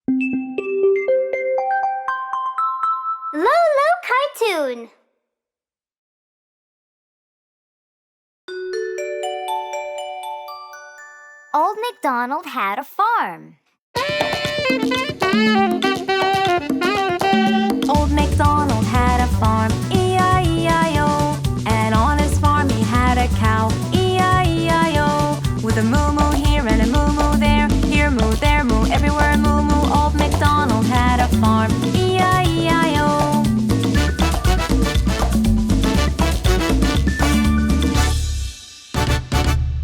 Looloo cartoon. Old Macdonald had a farm. Old Macdonald had a farm, E-I-E-I-O. And on his farm he had a cow, E-I-E-I-O. With a moo-moo here and a moo-moo there, here moo, there moo, everywhere moo-moo. Old Macdonald had a farm, E-I-E-I-O.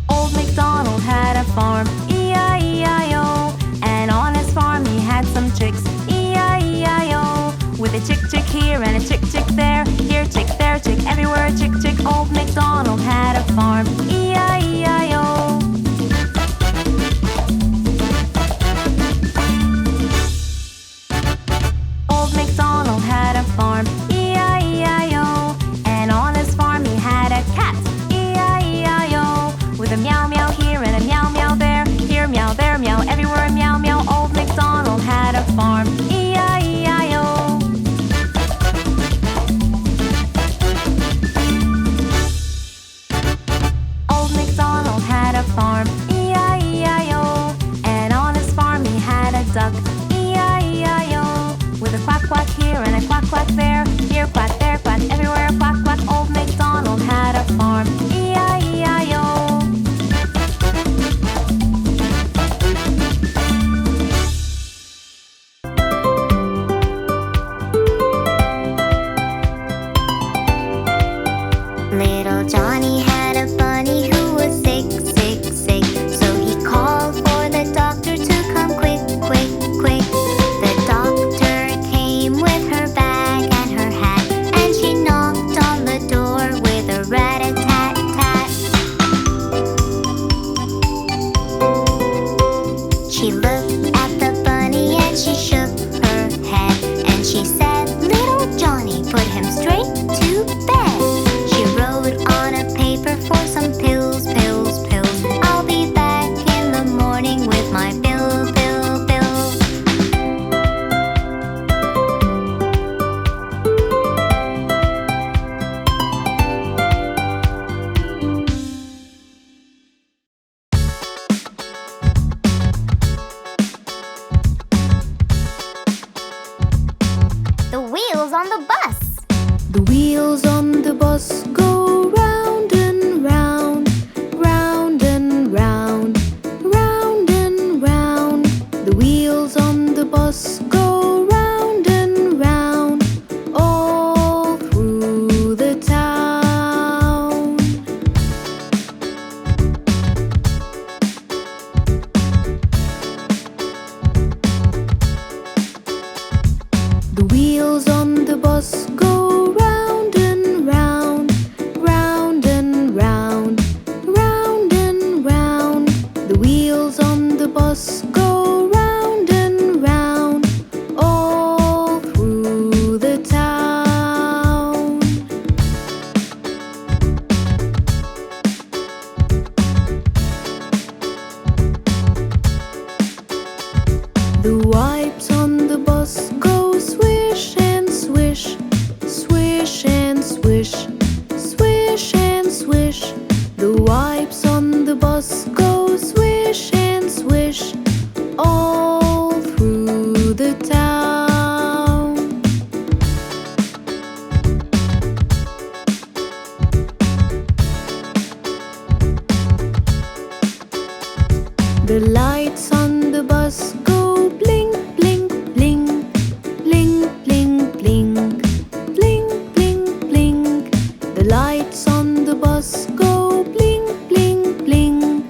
Old Macdonald had a farm, E-I-E-I-O. And on his farm he had some chicks, E-I-E-I-O. With a chick chick here and a chick chick there, here chick, there chick, everywhere chick chick. Old Macdonald had a farm, E-I-E-I-O. Old Macdonald had a farm, E-I-E-I-O. And on his farm he had a cat, E-I-E-I-O. With a meow meow here and a meow meow there, here meow, there meow, everywhere meow meow. Old Macdonald had a farm, E-I-E-I-O. Old Macdonald had a farm, E-I-E-I-O. And on his farm he had a duck, E-I-E-I-O. With a quack quack here and a quack quack there, here quack, there quack, everywhere quack quack. Old Macdonald had a farm, E-I-E-I-O. Little Johnny had a bunny who was sick, sick, sick. So he called for the doctor to come quick, quick, quick. The doctor came with her bag and her hat, and she knocked on the door with a rat-a-tat-tat. She looked at the bunny and she shook her head, and she said, "Little Johnny, put him straight to bed." She wrote on a paper for some pills, pills, pills. "I'll be back in the morning with my pill, pill, pill." The wheels on the bus. The wheels on the bus go round and round, round and round, round and round. The wheels on the bus go round and round, all through the town. The wheels on the bus go round and round, round and round, round and round. The wheels on the bus go round and round, all through the town. The wipes on the bus go swish and swish, swish and swish, swish and swish. The wipes on the bus go swish and swish, all through the town. The lights on the bus go blink, blink, blink, blink, blink, blink, blink, blink, blink. The lights on the bus go blink, blink, blink,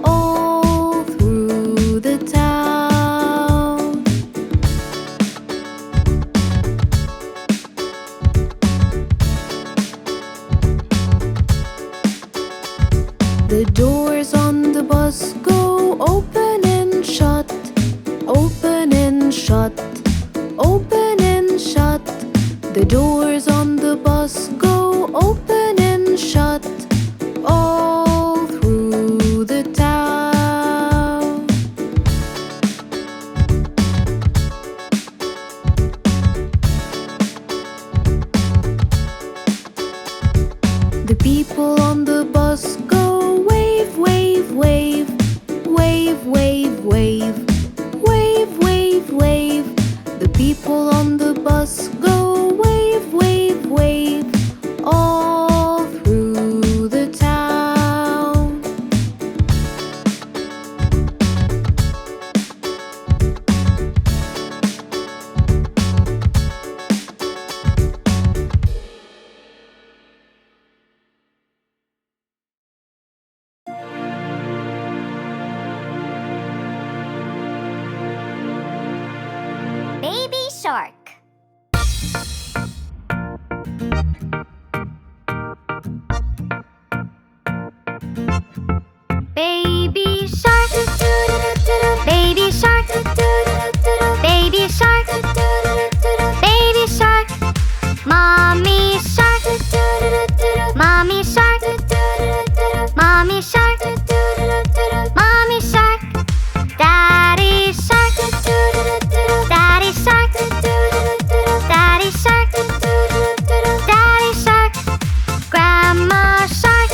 all through the town. The doors on the bus go open and shut, open and shut, open and shut. The doors on the bus go open and shut, all through the town. people on the bus go wave, wave, wave. Wave, wave, wave. Wave, wave, wave. The people on the bus go wave, wave, wave. All through the town. Baby shark. Baby shark, baby shark, baby shark, baby shark, mommy shark, mommy shark, mommy shark, mommy shark, daddy shark, daddy shark, daddy shark, daddy shark, grandma shark,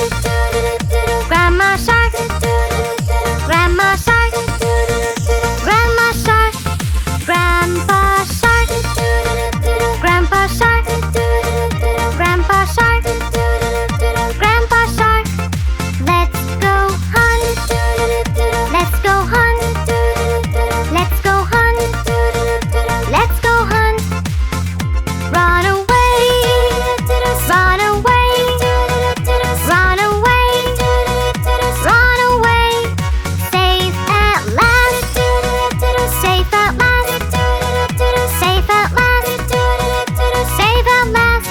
grandma shark, grandma shark, grandma shark, grandpa shark, grandpa shark, grandpa shark, grandpa shark. Let's go hunt, let's go hunt, let's go hunt, let's go hunt. Run away, run away, run away, run away. Safe at last, safe at last, safe at last, safe at last.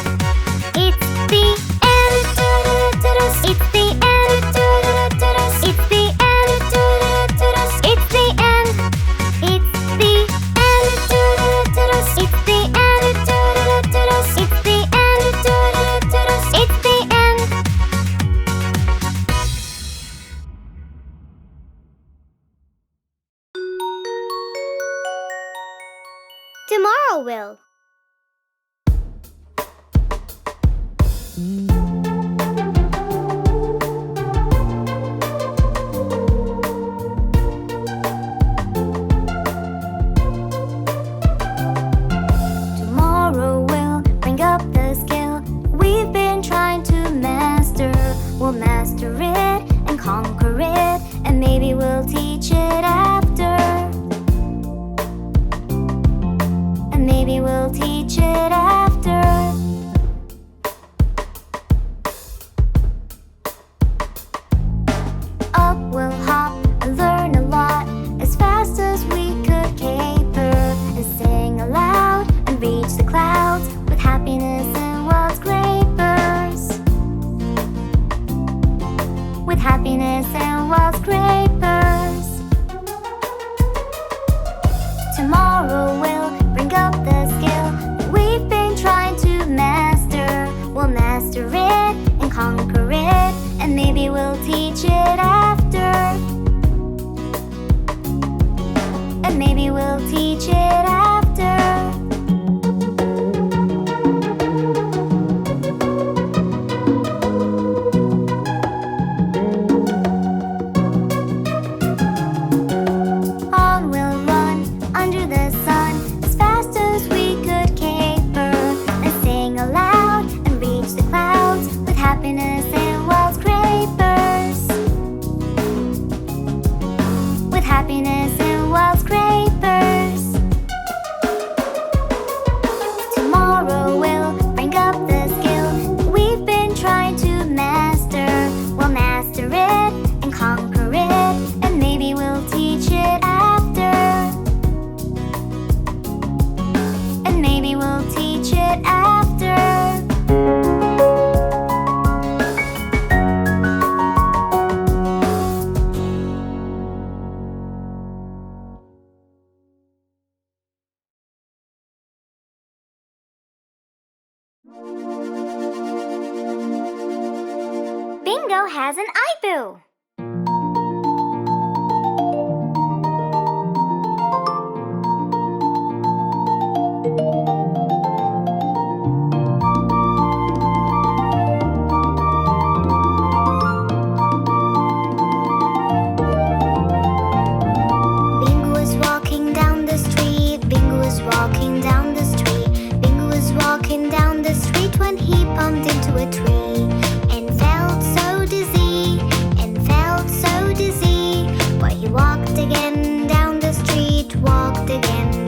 It's the end, it's the end, it's the end, it's the end, it's the end, it's the end, it's the end, it's the end. Tomorrow will. Tomorrow will bring up the skill we've been trying to master. We'll master it and conquer it, and maybe we'll teach it after. And maybe we'll teach it after. Up we'll hop and learn a lot as fast as we could caper, and sing aloud and reach the clouds with happiness and wild scrapers. With happiness and wild scrapers. Tomorrow will bring up the skill we've been trying to master. We'll master it and conquer it, and maybe we'll teach it after. And maybe we'll teach it after. On we'll run under the sun as fast as we could caper, and sing aloud and reach the clouds with happiness and wild scrapers. With happiness and wild scrapers. Tomorrow will bring up the skill we've been trying to master. We'll master it and conquer it, and maybe we'll teach it after. And maybe we'll teach it after. Bingo has an iBoo. again.